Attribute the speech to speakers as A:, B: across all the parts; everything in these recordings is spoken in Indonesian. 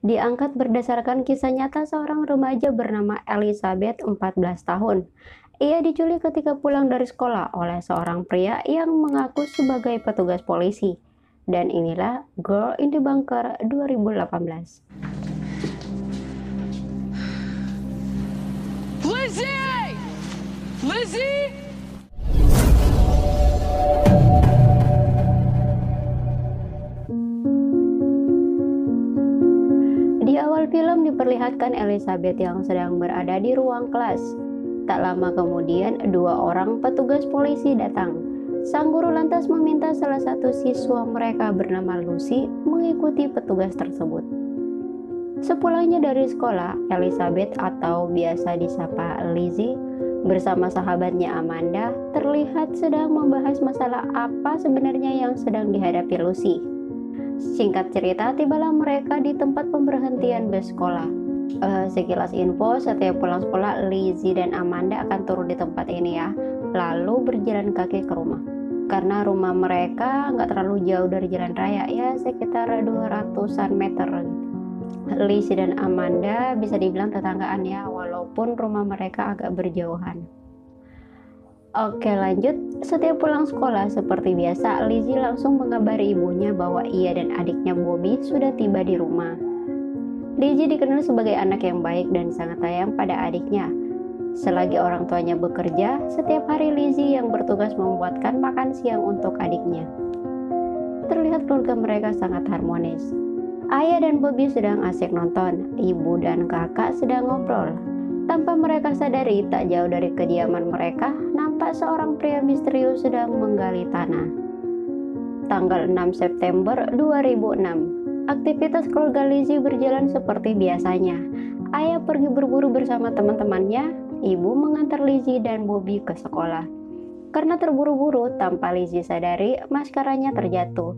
A: Diangkat berdasarkan kisah nyata seorang remaja bernama Elizabeth, 14 tahun. Ia diculik ketika pulang dari sekolah oleh seorang pria yang mengaku sebagai petugas polisi. Dan inilah Girl in the Bunker 2018.
B: Lizzie! Lizzie!
A: Di awal film diperlihatkan Elizabeth yang sedang berada di ruang kelas. Tak lama kemudian, dua orang petugas polisi datang. Sang guru lantas meminta salah satu siswa mereka bernama Lucy mengikuti petugas tersebut. Sepulangnya dari sekolah, Elizabeth atau biasa disapa Lizzie bersama sahabatnya Amanda terlihat sedang membahas masalah apa sebenarnya yang sedang dihadapi Lucy. Singkat cerita, tibalah mereka di tempat pemberhentian bus sekolah. Sekilas info, setiap pulang sekolah, Lizzie dan Amanda akan turun di tempat ini ya, lalu berjalan kaki ke rumah. Karena rumah mereka nggak terlalu jauh dari jalan raya, ya sekitar 200-an meter gitu. Lizzie dan Amanda bisa dibilang tetanggaan ya, walaupun rumah mereka agak berjauhan. Oke, lanjut. Setiap pulang sekolah seperti biasa, Lizzie langsung mengabari ibunya bahwa ia dan adiknya Bobby sudah tiba di rumah. Lizzie dikenal sebagai anak yang baik dan sangat sayang pada adiknya. Selagi orang tuanya bekerja, setiap hari Lizzie yang bertugas membuatkan makan siang untuk adiknya. Terlihat keluarga mereka sangat harmonis. Ayah dan Bobby sedang asik nonton, ibu dan kakak sedang ngobrol. Tanpa mereka sadari, tak jauh dari kediaman mereka, nampak seorang pria misterius sedang menggali tanah. Tanggal 6 September 2006, aktivitas keluarga Lizzie berjalan seperti biasanya. Ayah pergi berburu bersama teman-temannya, ibu mengantar Lizzie dan Bobby ke sekolah. Karena terburu-buru, tanpa Lizzie sadari, maskaranya terjatuh.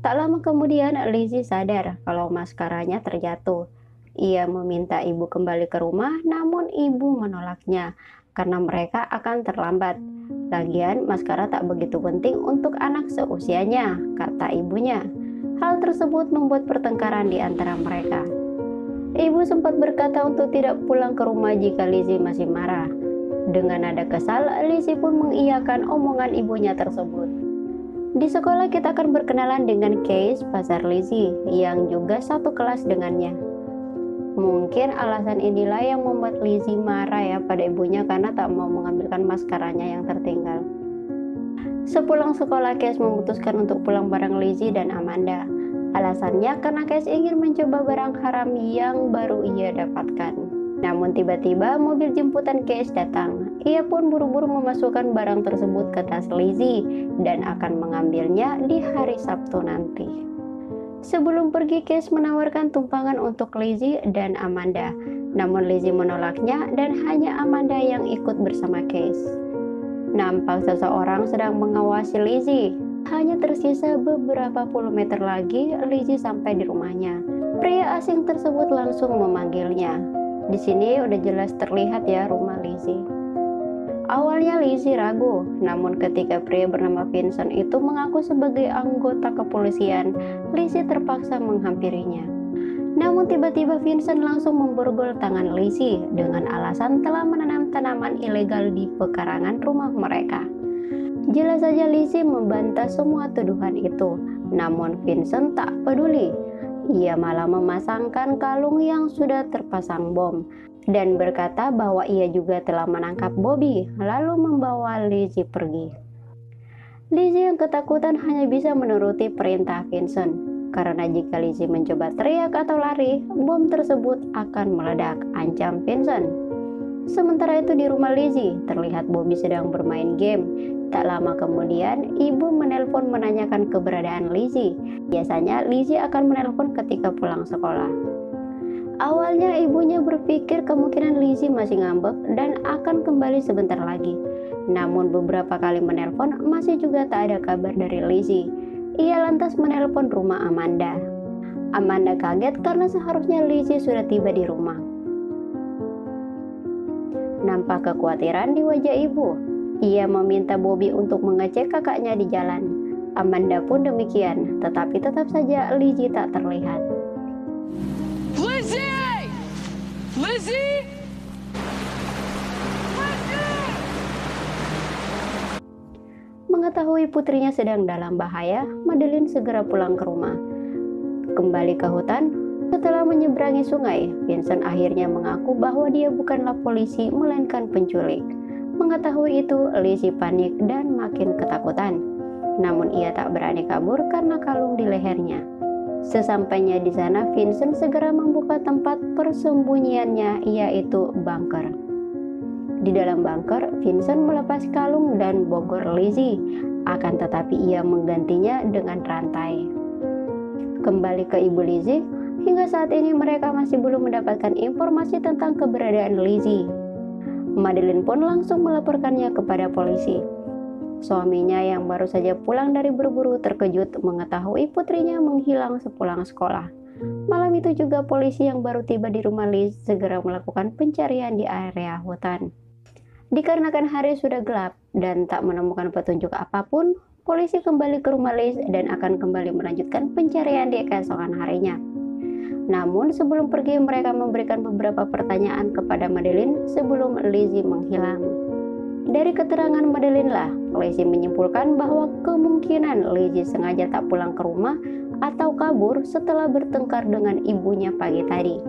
A: Tak lama kemudian, Lizzie sadar kalau maskaranya terjatuh. Ia meminta ibu kembali ke rumah, namun ibu menolaknya karena mereka akan terlambat. Lagian, maskara tak begitu penting untuk anak seusianya, kata ibunya. Hal tersebut membuat pertengkaran di antara mereka. Ibu sempat berkata untuk tidak pulang ke rumah jika Lizzie masih marah. Dengan nada kesal, Lizzie pun mengiyakan omongan ibunya tersebut. Di sekolah kita akan berkenalan dengan Case, pacar Lizzie, yang juga satu kelas dengannya. Mungkin alasan inilah yang membuat Lizzie marah ya pada ibunya karena tak mau mengambilkan maskaranya yang tertinggal. Sepulang sekolah, Case memutuskan untuk pulang bareng Lizzie dan Amanda. Alasannya karena Case ingin mencoba barang haram yang baru ia dapatkan. Namun tiba-tiba mobil jemputan Case datang. Ia pun buru-buru memasukkan barang tersebut ke tas Lizzie dan akan mengambilnya di hari Sabtu nanti. Sebelum pergi, Case menawarkan tumpangan untuk Lizzie dan Amanda. Namun Lizzie menolaknya dan hanya Amanda yang ikut bersama Case. Nampak seseorang sedang mengawasi Lizzie. Hanya tersisa beberapa puluh meter lagi, Lizzie sampai di rumahnya. Pria asing tersebut langsung memanggilnya. Di sini udah jelas terlihat ya rumah Lizzie. Awalnya Lizzie ragu, namun ketika pria bernama Vincent itu mengaku sebagai anggota kepolisian, Lizzie terpaksa menghampirinya. Namun tiba-tiba Vincent langsung memborgol tangan Lizzie dengan alasan telah menanam tanaman ilegal di pekarangan rumah mereka. Jelas saja Lizzie membantah semua tuduhan itu, namun Vincent tak peduli. Ia malah memasangkan kalung yang sudah terpasang bom dan berkata bahwa ia juga telah menangkap Bobby, lalu membawa Lizzie pergi. Lizzie yang ketakutan hanya bisa menuruti perintah Vincent, karena jika Lizzie mencoba teriak atau lari, bom tersebut akan meledak, ancam Vincent. Sementara itu di rumah Lizzie, terlihat Bobby sedang bermain game. Tak lama kemudian, ibu menelpon menanyakan keberadaan Lizzie. Biasanya Lizzie akan menelpon ketika pulang sekolah. Awalnya ibunya berpikir kemungkinan Lizzie masih ngambek dan akan kembali sebentar lagi. Namun beberapa kali menelpon masih juga tak ada kabar dari Lizzie. Ia lantas menelpon rumah Amanda. Amanda kaget karena seharusnya Lizzie sudah tiba di rumah. Nampak kekhawatiran di wajah ibu. Ia meminta Bobby untuk mengecek kakaknya di jalan. Amanda pun demikian, tetapi tetap saja Lizzie tak terlihat.
B: Lizzie! Lizzie!
A: Mengetahui putrinya sedang dalam bahaya, Madeline segera pulang ke rumah. Kembali ke hutan, setelah menyeberangi sungai, Vincent akhirnya mengaku bahwa dia bukanlah polisi melainkan penculik. Mengetahui itu, Lizzie panik dan makin ketakutan. Namun ia tak berani kabur karena kalung di lehernya. Sesampainya di sana, Vincent segera membuka tempat persembunyiannya, yaitu bunker. Di dalam bunker, Vincent melepas kalung dan bogor Lizzie, akan tetapi ia menggantinya dengan rantai. Kembali ke ibu Lizzie, hingga saat ini mereka masih belum mendapatkan informasi tentang keberadaan Lizzie. Madeline pun langsung melaporkannya kepada polisi. Suaminya yang baru saja pulang dari berburu terkejut mengetahui putrinya menghilang sepulang sekolah. Malam itu juga polisi yang baru tiba di rumah Liz segera melakukan pencarian di area hutan. Dikarenakan hari sudah gelap dan tak menemukan petunjuk apapun, polisi kembali ke rumah Liz dan akan kembali melanjutkan pencarian di keesokan harinya. Namun sebelum pergi mereka memberikan beberapa pertanyaan kepada Madeline sebelum Lizzie menghilang. Dari keterangan Madeline lah, polisi menyimpulkan bahwa kemungkinan Lizzie sengaja tak pulang ke rumah atau kabur setelah bertengkar dengan ibunya pagi tadi.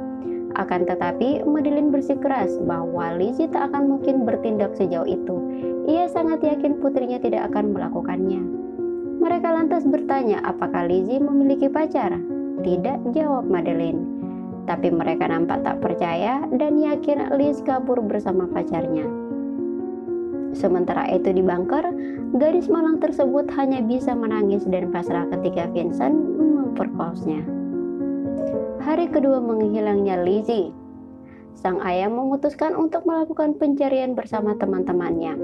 A: Akan tetapi, Madeline bersikeras bahwa Lizzie tak akan mungkin bertindak sejauh itu. Ia sangat yakin putrinya tidak akan melakukannya. Mereka lantas bertanya apakah Lizzie memiliki pacar. Tidak, jawab Madeline. Tapi mereka nampak tak percaya dan yakin Liz kabur bersama pacarnya. Sementara itu di bunker, gadis malang tersebut hanya bisa menangis dan pasrah ketika Vincent memperkosnya. Hari kedua menghilangnya Lizzie. Sang ayah memutuskan untuk melakukan pencarian bersama teman-temannya.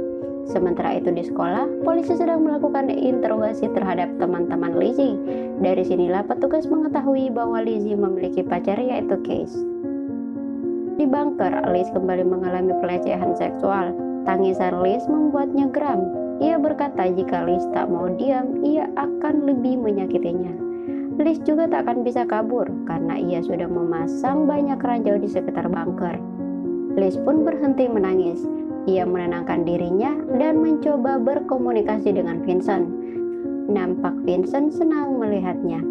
A: Sementara itu di sekolah, polisi sedang melakukan interogasi terhadap teman-teman Lizzie. Dari sinilah petugas mengetahui bahwa Lizzie memiliki pacar yaitu Case. Di bunker, Liz kembali mengalami pelecehan seksual. Tangisan Liz membuatnya geram. Ia berkata jika Liz tak mau diam, ia akan lebih menyakitinya. Liz juga tak akan bisa kabur karena ia sudah memasang banyak ranjau di sekitar bunker. Liz pun berhenti menangis. Ia menenangkan dirinya dan mencoba berkomunikasi dengan Vincent. Nampak Vincent senang melihatnya.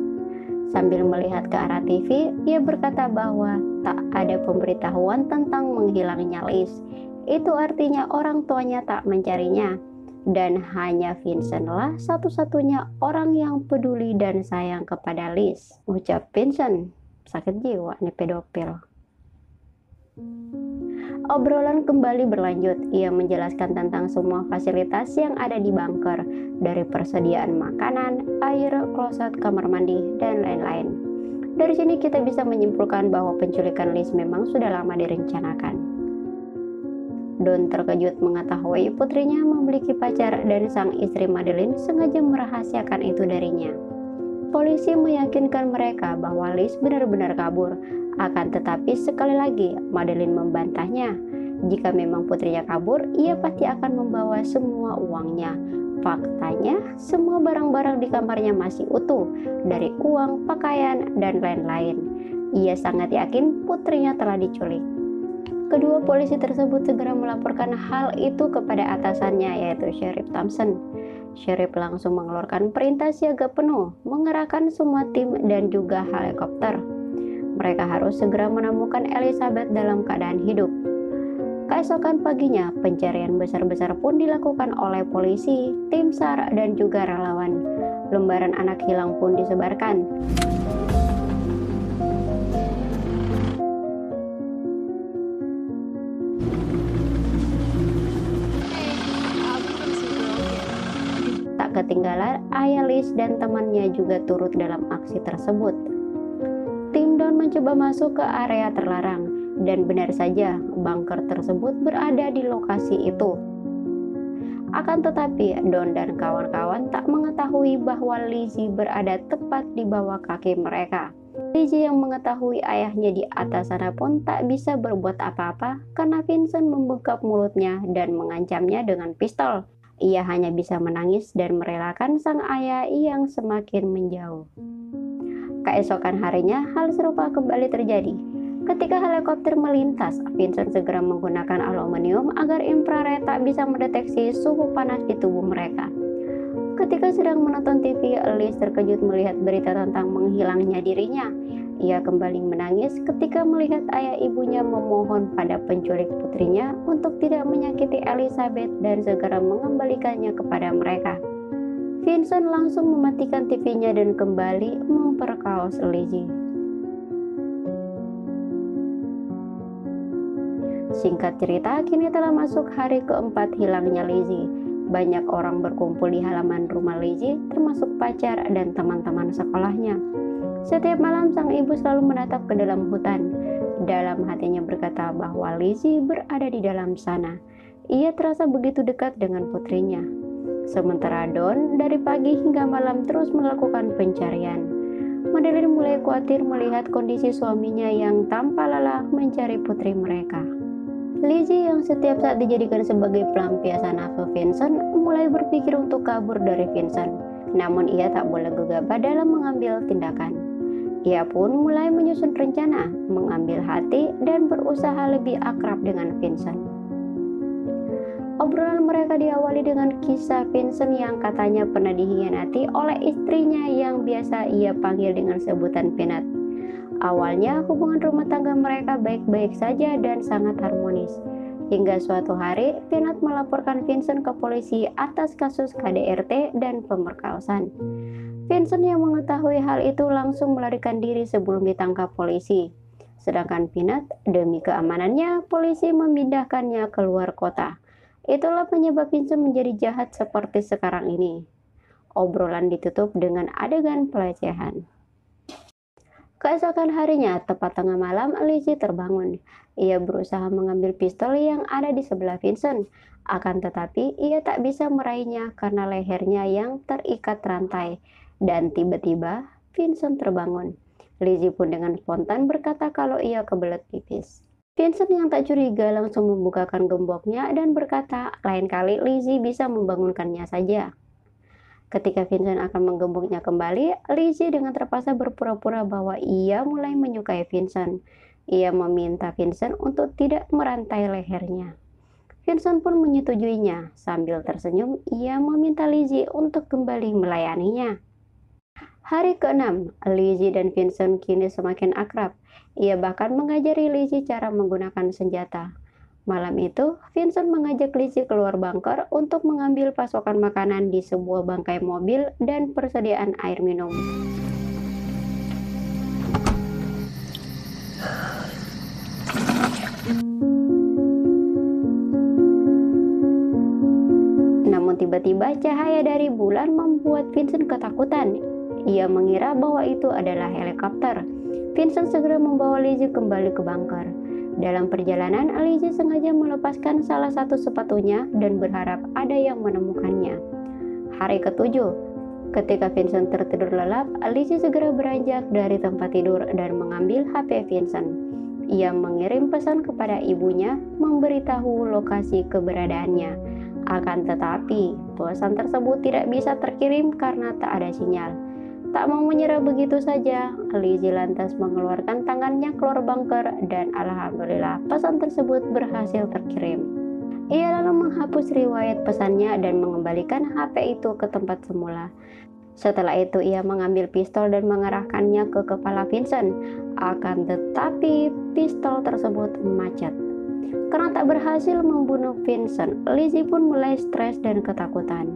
A: Sambil melihat ke arah TV, ia berkata bahwa tak ada pemberitahuan tentang menghilangnya Liz. Itu artinya orang tuanya tak mencarinya. Dan hanya Vincentlah satu-satunya orang yang peduli dan sayang kepada Liz. Ucap Vincent, sakit jiwa nih pedofil. Obrolan kembali berlanjut. Ia menjelaskan tentang semua fasilitas yang ada di bunker, dari persediaan makanan, air, kloset, kamar mandi, dan lain-lain. Dari sini kita bisa menyimpulkan bahwa penculikan Liz memang sudah lama direncanakan. Don terkejut mengetahui putrinya memiliki pacar dan sang istri Madeline sengaja merahasiakan itu darinya. Polisi meyakinkan mereka bahwa Liz benar-benar kabur. Akan tetapi sekali lagi Madeline membantahnya. Jika memang putrinya kabur, ia pasti akan membawa semua uangnya. Faktanya, semua barang-barang di kamarnya masih utuh, dari uang, pakaian, dan lain-lain. Ia sangat yakin putrinya telah diculik. Kedua polisi tersebut segera melaporkan hal itu kepada atasannya, yaitu Sheriff Thompson. Sheriff langsung mengeluarkan perintah siaga penuh, mengerahkan semua tim dan juga helikopter. Mereka harus segera menemukan Elizabeth dalam keadaan hidup. Keesokan paginya, pencarian besar-besar pun dilakukan oleh polisi, tim SAR, dan juga relawan. Lembaran anak hilang pun disebarkan. Tak ketinggalan, ayah Liz dan temannya juga turut dalam aksi tersebut. Tim Don mencoba masuk ke area terlarang, dan benar saja bunker tersebut berada di lokasi itu. Akan tetapi, Don dan kawan-kawan tak mengetahui bahwa Lizzie berada tepat di bawah kaki mereka. Lizzie yang mengetahui ayahnya di atas sana pun tak bisa berbuat apa-apa karena Vincent membekap mulutnya dan mengancamnya dengan pistol. Ia hanya bisa menangis dan merelakan sang ayah yang semakin menjauh. Keesokan harinya, hal serupa kembali terjadi. Ketika helikopter melintas, Vincent segera menggunakan aluminium agar infrared tak bisa mendeteksi suhu panas di tubuh mereka. Ketika sedang menonton TV, Liz terkejut melihat berita tentang menghilangnya dirinya. Ia kembali menangis ketika melihat ayah ibunya memohon pada penculik putrinya untuk tidak menyakiti Elizabeth dan segera mengembalikannya kepada mereka. Vincent langsung mematikan TV-nya dan kembali memperkaos Lizzie. Singkat cerita, kini telah masuk hari keempat hilangnya Lizzie. Banyak orang berkumpul di halaman rumah Lizzie, termasuk pacar dan teman-teman sekolahnya. Setiap malam sang ibu selalu menatap ke dalam hutan. Dalam hatinya berkata bahwa Lizzie berada di dalam sana. Ia terasa begitu dekat dengan putrinya. Sementara Don dari pagi hingga malam terus melakukan pencarian. Madeline mulai khawatir melihat kondisi suaminya yang tanpa lelah mencari putri mereka. Lizzie yang setiap saat dijadikan sebagai pelampiasan nafsu Vincent mulai berpikir untuk kabur dari Vincent. Namun ia tak boleh gegabah dalam mengambil tindakan. Ia pun mulai menyusun rencana, mengambil hati, dan berusaha lebih akrab dengan Vincent. Obrolan mereka diawali dengan kisah Vincent yang katanya pernah dikhianati oleh istrinya yang biasa ia panggil dengan sebutan Peanut. Awalnya hubungan rumah tangga mereka baik-baik saja dan sangat harmonis. Hingga suatu hari, Peanut melaporkan Vincent ke polisi atas kasus KDRT dan pemerkosaan. Vincent yang mengetahui hal itu langsung melarikan diri sebelum ditangkap polisi. Sedangkan Peanut, demi keamanannya, polisi memindahkannya ke luar kota. Itulah penyebab Vincent menjadi jahat seperti sekarang ini. Obrolan ditutup dengan adegan pelecehan. Keesokan harinya, tepat tengah malam, Lizzie terbangun. Ia berusaha mengambil pistol yang ada di sebelah Vincent. Akan tetapi, ia tak bisa meraihnya karena lehernya yang terikat rantai. Dan tiba-tiba, Vincent terbangun. Lizzie pun dengan spontan berkata kalau ia kebelet pipis. Vincent yang tak curiga langsung membukakan gemboknya dan berkata, lain kali Lizzie bisa membangunkannya saja. Ketika Vincent akan menggemboknya kembali, Lizzie dengan terpaksa berpura-pura bahwa ia mulai menyukai Vincent. Ia meminta Vincent untuk tidak merantai lehernya. Vincent pun menyetujuinya. Sambil tersenyum, ia meminta Lizzie untuk kembali melayaninya. Hari ke-6, Lizzie dan Vincent kini semakin akrab. Ia bahkan mengajari Lizzie cara menggunakan senjata. Malam itu, Vincent mengajak Lizzie keluar bunker untuk mengambil pasokan makanan di sebuah bangkai mobil dan persediaan air minum. Namun tiba-tiba cahaya dari bulan membuat Vincent ketakutan. Ia mengira bahwa itu adalah helikopter. Vincent segera membawa Lizzie kembali ke bunker. Dalam perjalanan, Lizzie sengaja melepaskan salah satu sepatunya dan berharap ada yang menemukannya. Hari ke-7, ketika Vincent tertidur lelap, Lizzie segera beranjak dari tempat tidur dan mengambil HP Vincent. Ia mengirim pesan kepada ibunya, memberitahu lokasi keberadaannya. Akan tetapi, pesan tersebut tidak bisa terkirim karena tak ada sinyal. Tak mau menyerah begitu saja, Lizzie lantas mengeluarkan tangannya keluar bunker dan alhamdulillah pesan tersebut berhasil terkirim. Ia lalu menghapus riwayat pesannya dan mengembalikan HP itu ke tempat semula. Setelah itu ia mengambil pistol dan mengarahkannya ke kepala Vincent. Akan tetapi pistol tersebut macet. Karena tak berhasil membunuh Vincent, Lizzie pun mulai stres dan ketakutan.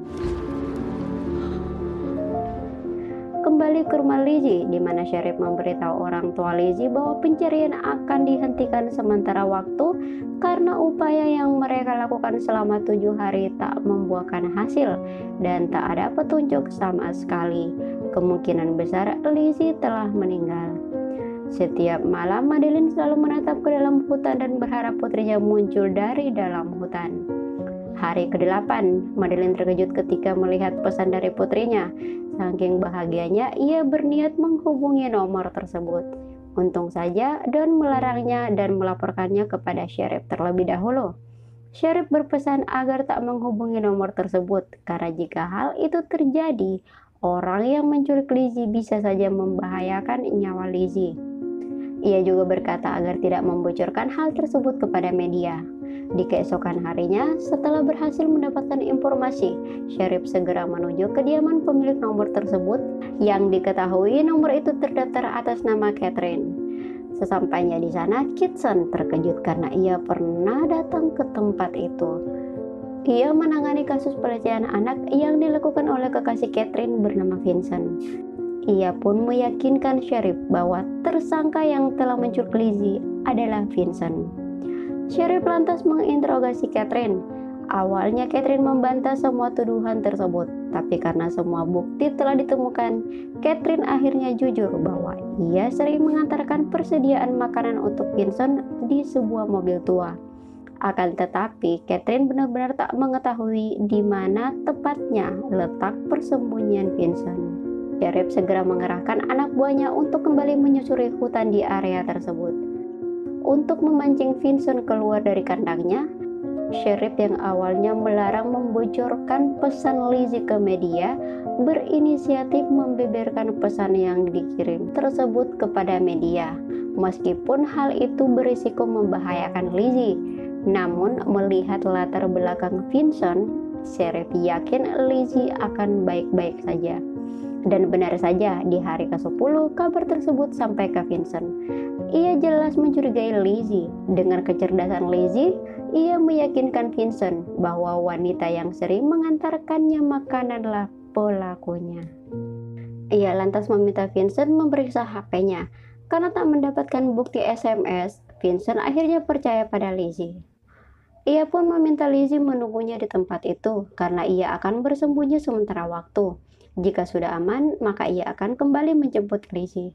A: Kembali ke rumah Lizzie, di mana Sheriff memberitahu orang tua Lizzie bahwa pencarian akan dihentikan sementara waktu karena upaya yang mereka lakukan selama 7 hari tak membuahkan hasil dan tak ada petunjuk sama sekali. Kemungkinan besar Lizzie telah meninggal. Setiap malam Madeline selalu menatap ke dalam hutan dan berharap putrinya muncul dari dalam hutan. Hari ke-8, Madeline terkejut ketika melihat pesan dari putrinya. Saking bahagianya, ia berniat menghubungi nomor tersebut. Untung saja Don melarangnya dan melaporkannya kepada Sheriff terlebih dahulu. Sheriff berpesan agar tak menghubungi nomor tersebut, karena jika hal itu terjadi, orang yang menculik Lizzie bisa saja membahayakan nyawa Lizzie. Ia juga berkata agar tidak membocorkan hal tersebut kepada media. Di keesokan harinya, setelah berhasil mendapatkan informasi, Sheriff segera menuju kediaman pemilik nomor tersebut yang diketahui nomor itu terdaftar atas nama Catherine. Sesampainya di sana, Kitson terkejut karena ia pernah datang ke tempat itu. Ia menangani kasus pelecehan anak yang dilakukan oleh kekasih Catherine bernama Vincent. Ia pun meyakinkan Sheriff bahwa tersangka yang telah menculik Lizzie adalah Vincent. Sheriff lantas menginterogasi Catherine. Awalnya Catherine membantah semua tuduhan tersebut, tapi karena semua bukti telah ditemukan, Catherine akhirnya jujur bahwa ia sering mengantarkan persediaan makanan untuk Vincent di sebuah mobil tua. Akan tetapi, Catherine benar-benar tak mengetahui di mana tepatnya letak persembunyian Vincent. Sheriff segera mengerahkan anak buahnya untuk kembali menyusuri hutan di area tersebut. Untuk memancing Vincent keluar dari kandangnya, Sheriff yang awalnya melarang membocorkan pesan Lizzie ke media, berinisiatif membeberkan pesan yang dikirim tersebut kepada media. Meskipun hal itu berisiko membahayakan Lizzie, namun melihat latar belakang Vincent, Sheriff yakin Lizzie akan baik-baik saja. Dan benar saja, di hari ke-10 kabar tersebut sampai ke Vincent. Ia jelas mencurigai Lizzie. Dengan kecerdasan Lizzie, ia meyakinkan Vincent bahwa wanita yang sering mengantarkannya makananlah pelakunya. Ia lantas meminta Vincent memeriksa HP-nya. Karena tak mendapatkan bukti SMS, Vincent akhirnya percaya pada Lizzie. Ia pun meminta Lizzie menunggunya di tempat itu karena ia akan bersembunyi sementara waktu. Jika sudah aman, maka ia akan kembali menjemput Lizzie.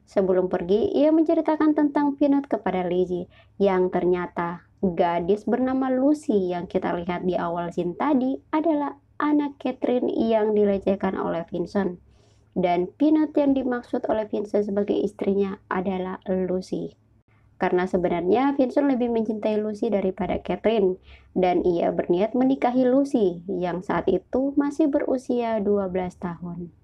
A: Sebelum pergi, ia menceritakan tentang Peanut kepada Lizzie, yang ternyata gadis bernama Lucy yang kita lihat di awal scene tadi adalah anak Catherine yang dilecehkan oleh Vincent. Dan Peanut yang dimaksud oleh Vincent sebagai istrinya adalah Lucy. Karena sebenarnya Vincent lebih mencintai Lucy daripada Catherine, dan ia berniat menikahi Lucy yang saat itu masih berusia 12 tahun.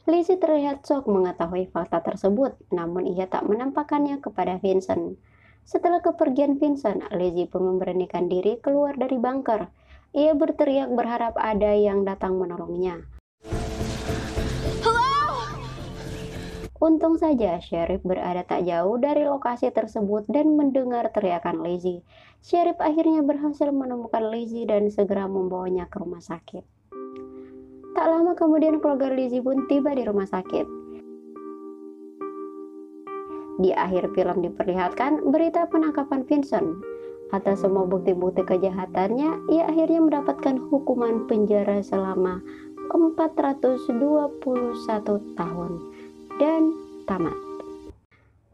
A: Lizzie terlihat shock mengetahui fakta tersebut, namun ia tak menampakkannya kepada Vincent. Setelah kepergian Vincent, Lizzie pun memberanikan diri keluar dari bunker. Ia berteriak berharap ada yang datang menolongnya. Untung saja Sheriff berada tak jauh dari lokasi tersebut dan mendengar teriakan Lizzie. Sheriff akhirnya berhasil menemukan Lizzie dan segera membawanya ke rumah sakit. Tak lama kemudian keluarga Lizzie pun tiba di rumah sakit. Di akhir film diperlihatkan berita penangkapan Vincent. Atas semua bukti-bukti kejahatannya, ia akhirnya mendapatkan hukuman penjara selama 421 tahun. Dan tamat.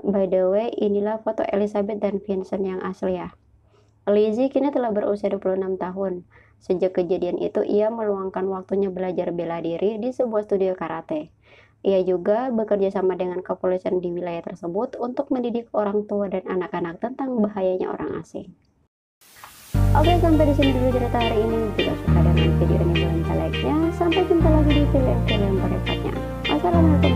A: By the way, inilah foto Elizabeth dan Vincent yang asli ya. Lizzie kini telah berusia 26 tahun. Sejak kejadian itu, ia meluangkan waktunya belajar bela diri di sebuah studio karate. Ia juga bekerja sama dengan kepolisian di wilayah tersebut untuk mendidik orang tua dan anak-anak tentang bahayanya orang asing. Oke, sampai di sini dulu cerita hari ini. Jika suka dengan video ini, boleh like-nya. Sampai jumpa lagi di film-film berikutnya. Wassalamualaikum.